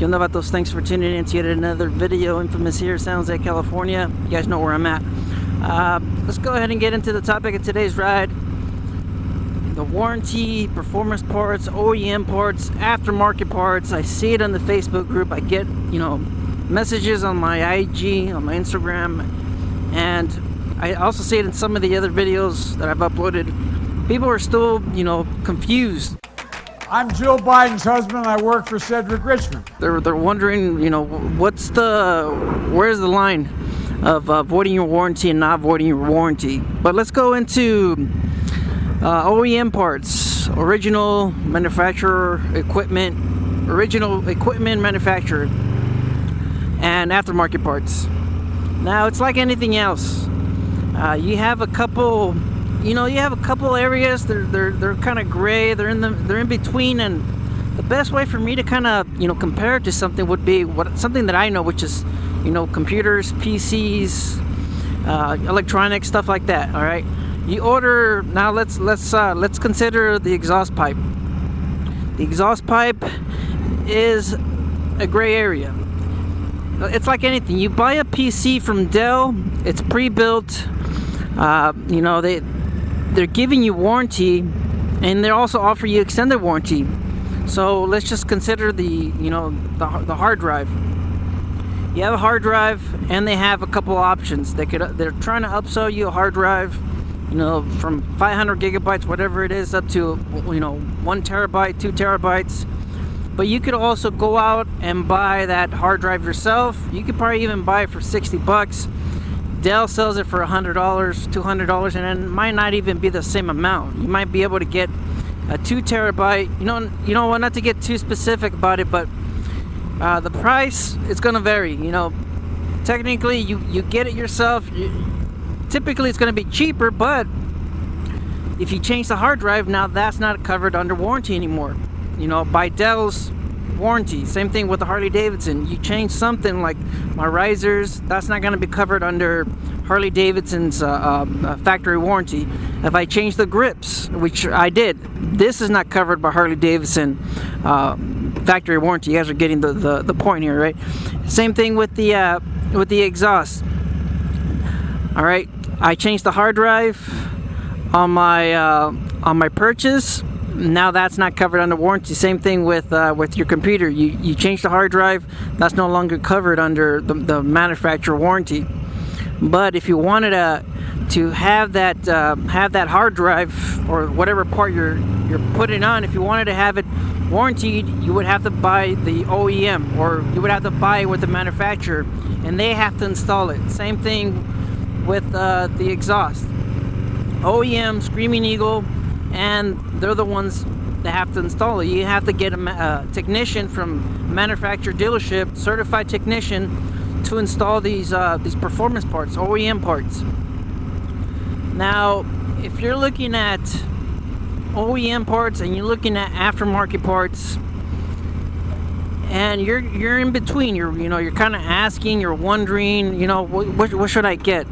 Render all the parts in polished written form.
¿Qué onda, vatos? Thanks for tuning in to yet another video. Infamous here, San Jose, California. You guys know where I'm at. Let's go ahead and get into the topic of today's ride. The warranty, performance parts, OEM parts, aftermarket parts. I see it on the Facebook group. I get, messages on my IG, on my Instagram, and I also see it in some of the other videos that I've uploaded. People are still, confused. I'm Jill Biden's husband. I work for Cedric Richmond. They're wondering, where's the line of voiding your warranty and not voiding your warranty. But let's go into OEM parts, original equipment manufacturer, and aftermarket parts. Now it's like anything else. You have a couple. You have a couple areas. They're kind of gray. They're in between, and the best way for me to kind of compare it to something would be something that I know, which is computers, PCs, electronics, stuff like that. All right. You order now. Let's consider the exhaust pipe. The exhaust pipe is a gray area. It's like anything. You buy a PC from Dell. It's pre-built. They're giving you warranty, and they also offer you extended warranty. So let's just consider the hard drive. You have a hard drive, and they have a couple options. They're trying to upsell you a hard drive, from 500 gigabytes, whatever it is, up to 1 terabyte, 2 terabytes. But you could also go out and buy that hard drive yourself. You could probably even buy it for $60. Dell sells it for $100, $200, and it might not even be the same amount. You might be able to get a 2 terabyte. Not to get too specific about it, but the price is going to vary. Technically, you get it yourself. Typically, it's going to be cheaper, but if you change the hard drive, now that's not covered under warranty anymore. By Dell's warranty. Same thing with the Harley-Davidson. You change something like my risers, that's not going to be covered under Harley-Davidson's factory warranty. If I change the grips, which I did, this is not covered by Harley-Davidson factory warranty. You guys are getting the point here, right? Same thing with the exhaust. All right, I changed the hard drive on my purchase. Now that's not covered under warranty. Same thing with your computer. You change the hard drive, that's no longer covered under the manufacturer warranty. But if you wanted to have that hard drive or whatever part you're putting on, if you wanted to have it warranted, you would have to buy the OEM, or you would have to buy it with the manufacturer, and they have to install it. Same thing with the exhaust. OEM, Screaming Eagle, and they're the ones that have to install it. You have to get a technician from manufacturer dealership, certified technician, to install these performance parts, OEM parts. Now, if you're looking at OEM parts and you're looking at aftermarket parts, and you're in between, you're kind of asking, you're wondering, what should I get?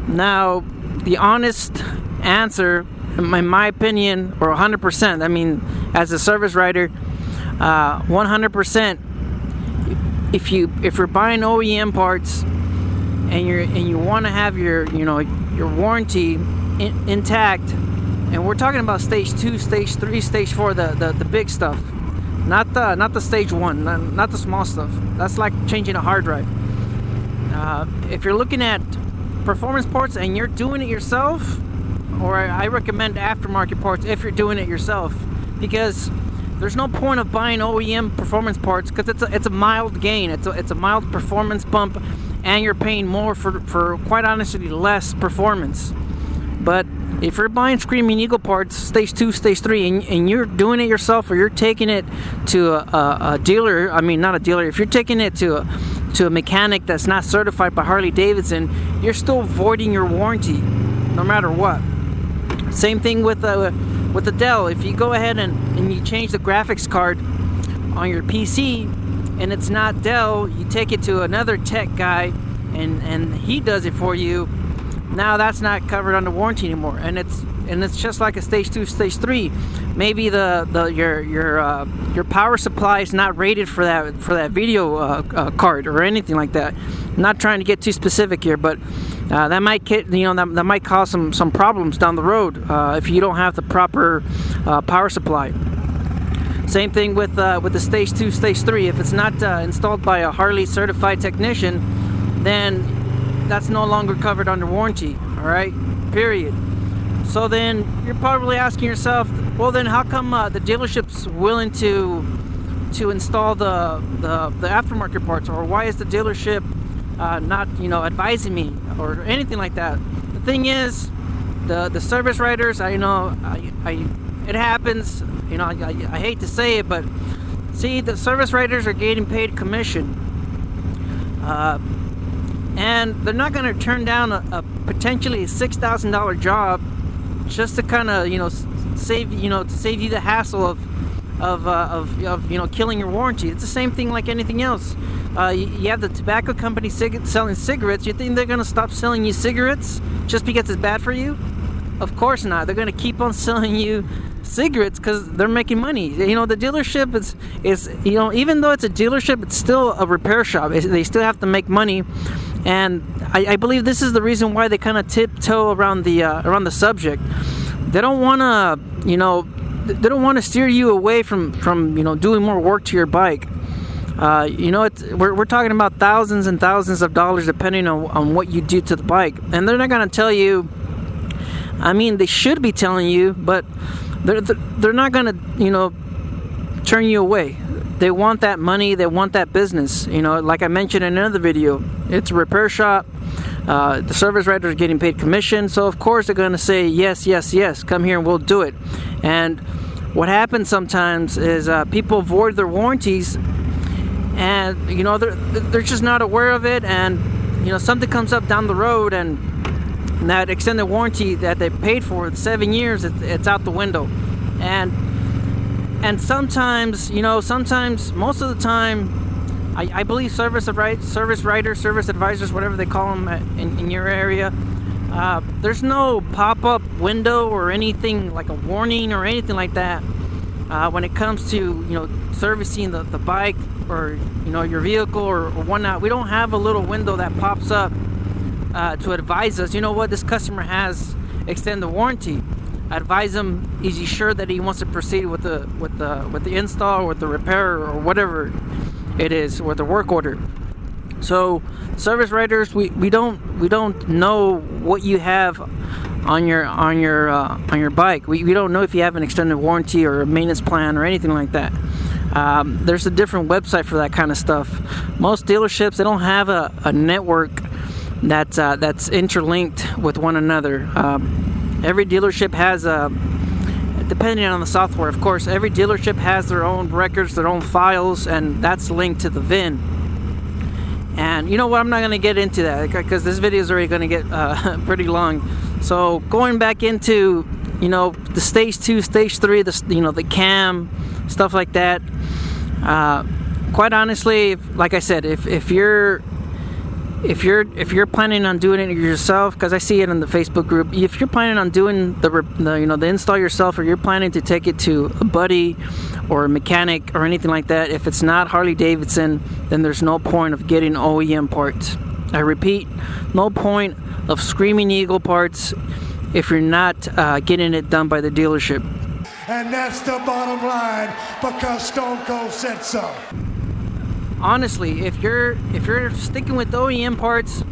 Now, the honest answer, in my opinion, or 100%, I mean, as a service writer, 100%, if you're buying OEM parts and you want to have your warranty intact, and we're talking about stage 2, stage 3, stage 4, the big stuff, not the stage 1, not the small stuff. That's like changing a hard drive. If you're looking at performance parts and you're doing it yourself, or I recommend aftermarket parts if you're doing it yourself, because there's no point of buying OEM performance parts, because it's a mild gain, it's a mild performance bump, and you're paying more for quite honestly less performance. But if you're buying Screaming Eagle parts, stage 2, stage 3, and you're doing it yourself, or you're taking it to a dealer, I mean not a dealer, if you're taking it to a mechanic that's not certified by Harley-Davidson, you're still voiding your warranty no matter what. Same thing with the Dell. If you go ahead and you change the graphics card on your PC and it's not Dell, you take it to another tech guy and he does it for you, now that's not covered under warranty anymore, and it's just like a stage 2, stage 3. Maybe your power supply is not rated for that video card or anything like that. I'm not trying to get too specific here, but that might that might cause some problems down the road if you don't have the proper power supply. Same thing with the stage 2, stage 3. If it's not installed by a Harley certified technician, then that's no longer covered under warranty. All right, period. So then you're probably asking yourself, well, then how come the dealership's willing to install the aftermarket parts, or why is the dealership not advising me or anything like that? The thing is, the service writers, it happens. I hate to say it, but see, the service writers are getting paid commission, and they're not going to turn down a potentially $6,000 job just to kind of save you the hassle of killing your warranty. It's the same thing like anything else. You have the tobacco company selling cigarettes. You think they're going to stop selling you cigarettes just because it's bad for you? Of course not. They're going to keep on selling you cigarettes because they're making money. The dealership is even though it's a dealership, it's still a repair shop. They still have to make money, and I believe this is the reason why they kind of tiptoe around the subject. They don't want to they don't want to steer you away from doing more work to your bike. We're talking about thousands and thousands of dollars depending on what you do to the bike, and they're not going to tell you. I mean, they should be telling you, but they're not going to turn you away. They want that money. They want that business. Like I mentioned in another video, it's a repair shop. The service writers are getting paid commission, so of course they're going to say yes, yes, yes. Come here and we'll do it. And what happens sometimes is people avoid their warranties, and they're just not aware of it. And something comes up down the road, and that extended warranty that they paid for 7 years, it's out the window. And sometimes, most of the time, I believe service writers, service advisors, whatever they call them in your area, there's no pop-up window or anything like a warning or anything like that when it comes to servicing the bike or your vehicle or whatnot. We don't have a little window that pops up to advise us, this customer has extended warranty. Advise him, is he sure that he wants to proceed with the install or with the repair or whatever it is, or the work order. So service writers, we don't know what you have on your bike. We don't know if you have an extended warranty or a maintenance plan or anything like that. There's a different website for that kind of stuff. Most dealerships, they don't have a network that's interlinked with one another. Every dealership has depending on the software, of course, every dealership has their own records, their own files, and that's linked to the VIN. And you know what, I'm not going to get into that because this video is already going to get pretty long. So going back into the stage 2, stage 3, the cam, stuff like that. Quite honestly, like I said, if you're planning on doing it yourself, because I see it in the Facebook group, if you're planning on doing the install yourself, or you're planning to take it to a buddy or a mechanic or anything like that, if it's not Harley-Davidson, then there's no point of getting OEM parts. I repeat, no point of Screaming Eagle parts if you're not getting it done by the dealership. And that's the bottom line, because Stone Cold said so. Honestly, if you're sticking with OEM parts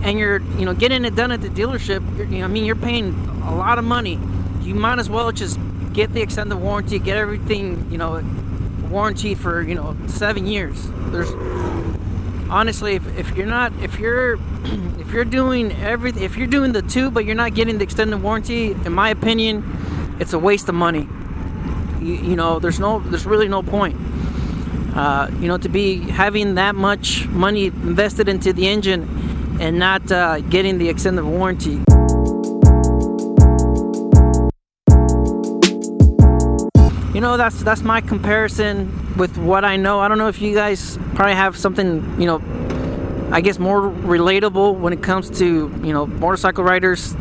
and you're getting it done at the dealership, you're paying a lot of money. You might as well just get the extended warranty, get everything warranted for 7 years. Honestly, if you're doing the two but you're not getting the extended warranty, in my opinion, it's a waste of money. There's really no point. To be having that much money invested into the engine and not getting the extended warranty. That's my comparison with what I know. I don't know if you guys probably have something I guess, more relatable when it comes to, you know, motorcycle riders,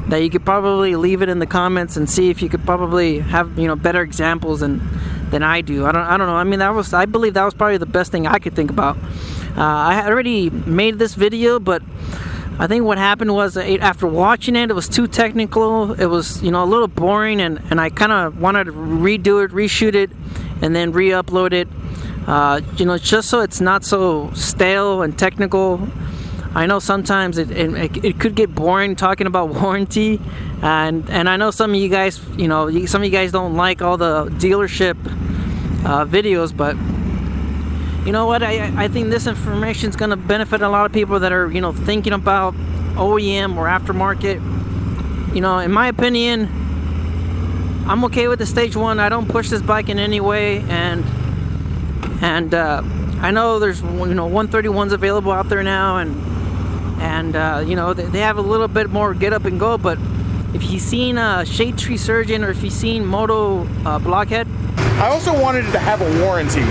that you could probably leave it in the comments and see if you could probably have, you know, better examples than I do. I don't know. I mean, I believe that was probably the best thing I could think about. I had already made this video, but I think what happened was, after watching it, it was too technical. It was, you know, a little boring, and I kind of wanted to redo it, reshoot it, and then re-upload it. You know, just so it's not so stale and technical. I know sometimes it could get boring talking about warranty, and I know some of you guys, you know, some of you guys don't like all the dealership videos, but you know what? I think this information is going to benefit a lot of people that are, you know, thinking about OEM or aftermarket. You know, in my opinion, I'm okay with the Stage 1. I don't push this bike in any way, and I know there's, you know, 131s available out there now, and you know, they have a little bit more get up and go. But if you've seen Shade Tree Surgeon, or if you've seen Moto Blockhead, I also wanted it to have a warranty.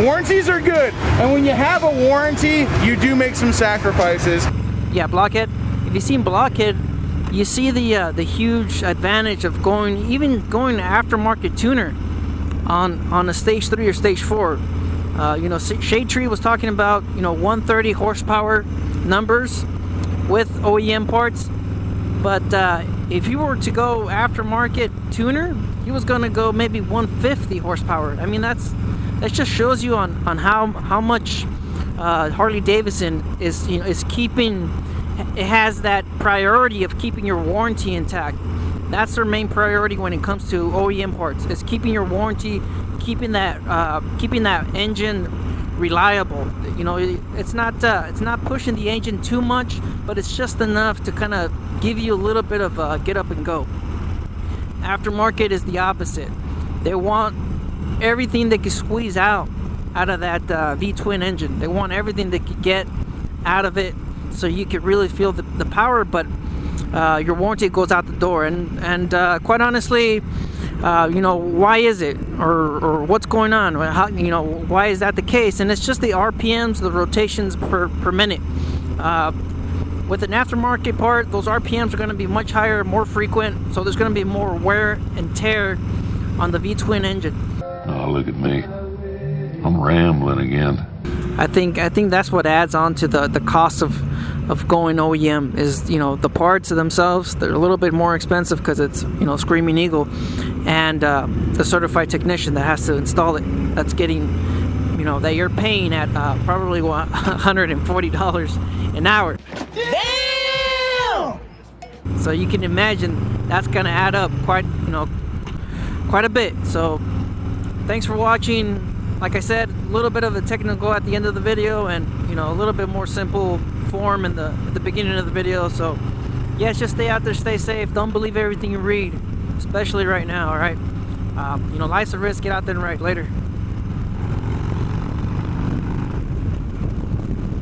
Warranties are good, and when you have a warranty, you do make some sacrifices. Yeah, Blockhead. If you've seen Blockhead, you see the huge advantage of going to aftermarket tuner on a Stage 3 or Stage 4. You know, Shade Tree was talking about, you know, 130 horsepower numbers with OEM parts, but if you were to go aftermarket tuner, he was going to go maybe 150 horsepower. I mean, that just shows you on how much Harley-Davidson is, you know, is keeping. It has that priority of keeping your warranty intact. That's their main priority when it comes to OEM parts. Is keeping your warranty, keeping that engine reliable. You know, it's not pushing the engine too much, but it's just enough to kind of give you a little bit of get up and go. Aftermarket is the opposite. They want everything they can squeeze out of that V-twin engine. They want everything they could get out of it, so you can really feel the power, but your warranty goes out the door. And quite honestly, you know, why is it, or what's going on? How, you know, why is that the case? And it's just the RPMs, the rotations per minute. With an aftermarket part, those RPMs are going to be much higher, more frequent, so there's going to be more wear and tear on the V-twin engine. Oh, look at me. I'm rambling again. I think that's what adds on to the cost of going OEM is, you know, the parts themselves. They're a little bit more expensive because it's, you know, Screaming Eagle, and the certified technician that has to install it, that's getting, you know, that you're paying at probably $140 an hour. Damn! So you can imagine that's going to add up quite a bit. So thanks for watching. Like I said, a little bit of the technical at the end of the video, and, you know, a little bit more simple form at the beginning of the video. So yeah, just stay out there, stay safe, don't believe everything you read, especially right now. All right, you know, life's a risk. Get out there and ride. Later.